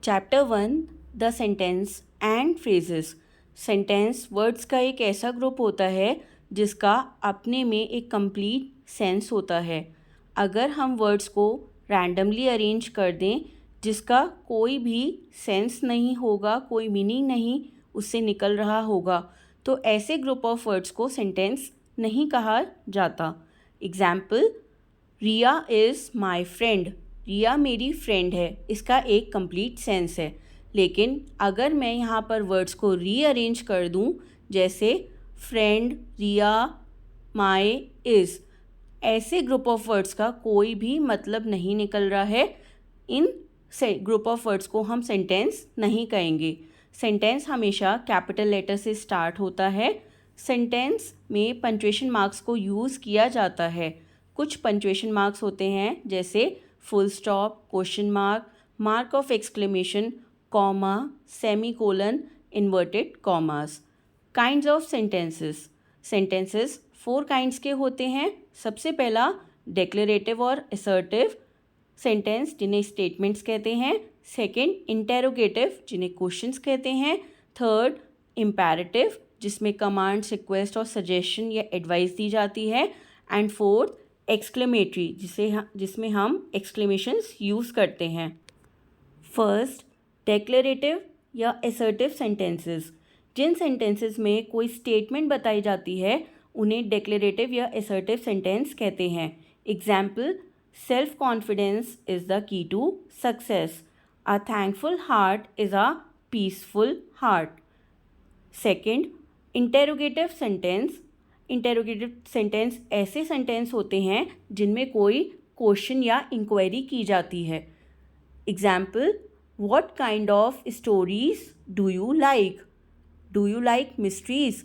Chapter 1 the sentence and phrases. Sentence words का एक ऐसा ग्रुप होता है जिसका अपने में एक कंप्लीट सेंस होता है। अगर हम वर्ड्स को रैंडमली अरेंज कर दें जिसका कोई भी सेंस नहीं होगा, कोई मीनिंग नहीं उससे निकल रहा होगा, तो ऐसे ग्रुप ऑफ वर्ड्स को सेंटेंस नहीं कहा जाता। Example, Riya is my friend. Riya मेरी फ्रेंड है, इसका एक कंप्लीट सेंस है। लेकिन अगर मैं यहाँ पर वर्ड्स को रीअरेंज कर दूँ, जैसे फ्रेंड, रिया, माई, इज़, ऐसे ग्रुप ऑफ वर्ड्स का कोई भी मतलब नहीं निकल रहा है। इन ग्रुप ऑफ वर्ड्स को हम सेंटेंस नहीं कहेंगे। सेंटेंस हमेशा कैपिटल लेटर से स्टार्ट होता है। सेंटेंस में पंक्चुएशन मार्क्स को यूज़ किया जाता है। कुछ पंक्चुएशन मार्क्स होते हैं जैसे full stop, question mark, mark of exclamation, comma, semicolon, inverted commas. Kinds of sentences. Sentences 4 kinds के होते हैं। सबसे पहला डिक्लेरेटिव और असर्टिव सेंटेंस जिन्हें स्टेटमेंट्स कहते हैं। सेकंड इंटेरोगेटिव जिन्हें क्वेश्चंस कहते हैं। थर्ड इम्पेरेटिव जिसमें कमांड्स, रिक्वेस्ट और सजेशन या एडवाइस दी जाती है। एंड फोर्थ एक्सक्लेमेटरी जिसमें हम एक्सक्लेमेशंस यूज़ करते हैं। फर्स्ट, डिक्लेरेटिव या असर्टिव सेंटेंसेस। जिन सेंटेंसेस में कोई स्टेटमेंट बताई जाती है उन्हें डिक्लेरेटिव या असर्टिव सेंटेंस कहते हैं। Example, self confidence is the key to success. A thankful heart is a peaceful heart. Second, interrogative sentence. Interrogative sentence ऐसे सेंटेंस होते हैं जिनमें कोई क्वेश्चन या इंक्वायरी की जाती है। Example, what kind of stories do you like? Do you like mysteries?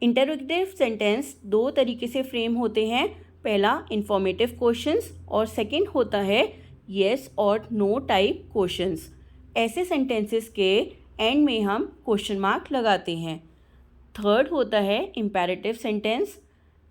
Interrogative sentence 2 तरीके से फ्रेम होते हैं। पहला इंफॉर्मेटिव क्वेश्चंस और सेकंड होता है येस और नो टाइप क्वेश्चंस। ऐसे सेंटेंसेस के एंड में हम क्वेश्चन मार्क लगाते हैं। थर्ड होता है इम्पेरेटिव सेंटेंस।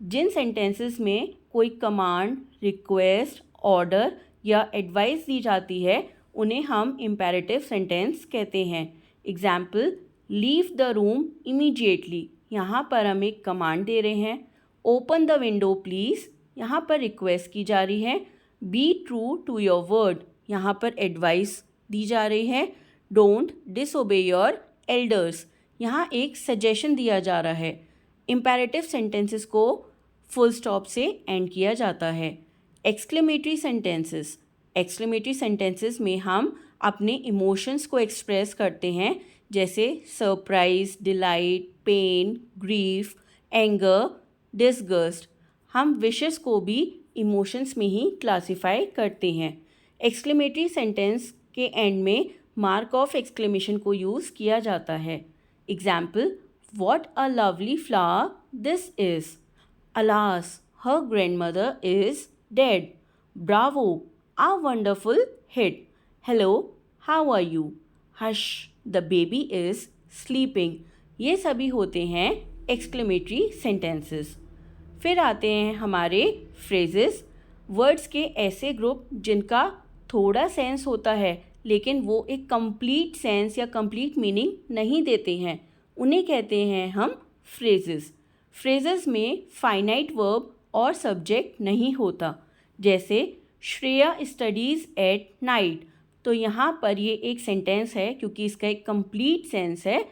जिन सेंटेंसेस में कोई कमांड, रिक्वेस्ट, ऑर्डर या एडवाइस दी जाती है उन्हें हम इम्पेरेटिव सेंटेंस कहते हैं। Example, leave the room immediately, यहाँ पर हम एक कमांड दे रहे हैं। ओपन द विंडो प्लीज़, यहाँ पर रिक्वेस्ट की जा रही है। Be true to your word, यहाँ पर एडवाइस दी जा रही है। डोंट डिसओबे योर एल्डर्स, यहाँ एक सजेशन दिया जा रहा है। इम्पेरेटिव सेंटेंसेस को फुल स्टॉप से एंड किया जाता है। Exclamatory sentences. एक्सक्लेमेटरी सेंटेंसेस में हम अपने इमोशंस को एक्सप्रेस करते हैं, जैसे surprise, delight, pain, grief, anger, disgust. हम विशेस को भी इमोशंस में ही क्लासिफाई करते हैं। एक्सक्लेमेटरी सेंटेंस के एंड में मार्क ऑफ एक्सक्लेमेशन को यूज़ किया जाता है। Example, what a lovely flower this is. Alas, her grandmother is dead. Bravo, a wonderful hit. Hello, how are you? Hush, the baby is sleeping. ये सभी होते हैं exclamatory sentences. फिर आते हैं हमारे phrases। वर्ड्स के ऐसे ग्रुप जिनका थोड़ा सेंस होता है लेकिन वो एक कंप्लीट सेंस या कंप्लीट मीनिंग नहीं देते हैं, उन्हें कहते हैं हम फ्रेजेस। फ्रेजेस में फाइनाइट वर्ब और सब्जेक्ट नहीं होता। जैसे श्रेया स्टडीज़ एट नाइट, तो यहाँ पर ये एक सेंटेंस है क्योंकि इसका एक कंप्लीट सेंस है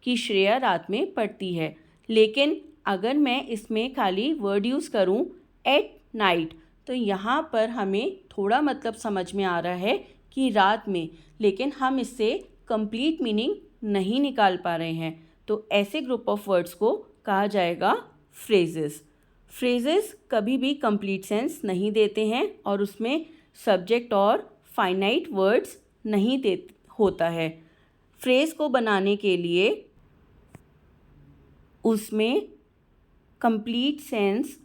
कि श्रेया रात में पढ़ती है। लेकिन अगर मैं इसमें खाली वर्ड यूज़ करूँ एट नाइट, तो यहाँ पर हमें थोड़ा मतलब समझ में आ रहा है कि रात में, लेकिन हम इससे कंप्लीट मीनिंग नहीं निकाल पा रहे हैं। तो ऐसे ग्रुप ऑफ वर्ड्स को कहा जाएगा फ्रेजेस। फ्रेजेस कभी भी कंप्लीट सेंस नहीं देते हैं और उसमें सब्जेक्ट और फाइनाइट वर्ड्स नहीं होता है। फ्रेज को बनाने के लिए उसमें कंप्लीट सेंस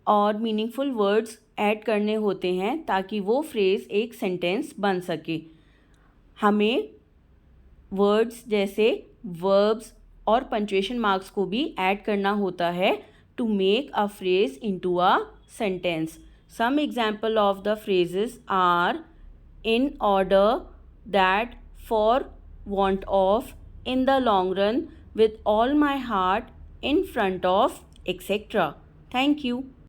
और मीनिंगफुल वर्ड्स ऐड करने होते हैं ताकि वो फ्रेज़ एक सेंटेंस बन सके। हमें वर्ड्स जैसे वर्ब्स और पंक्चुएशन मार्क्स को भी ऐड करना होता है to make a phrase into a sentence. Some example of the phrases are in order, that, for, want of, in the long run, with all my heart, in front of, etc. Thank you.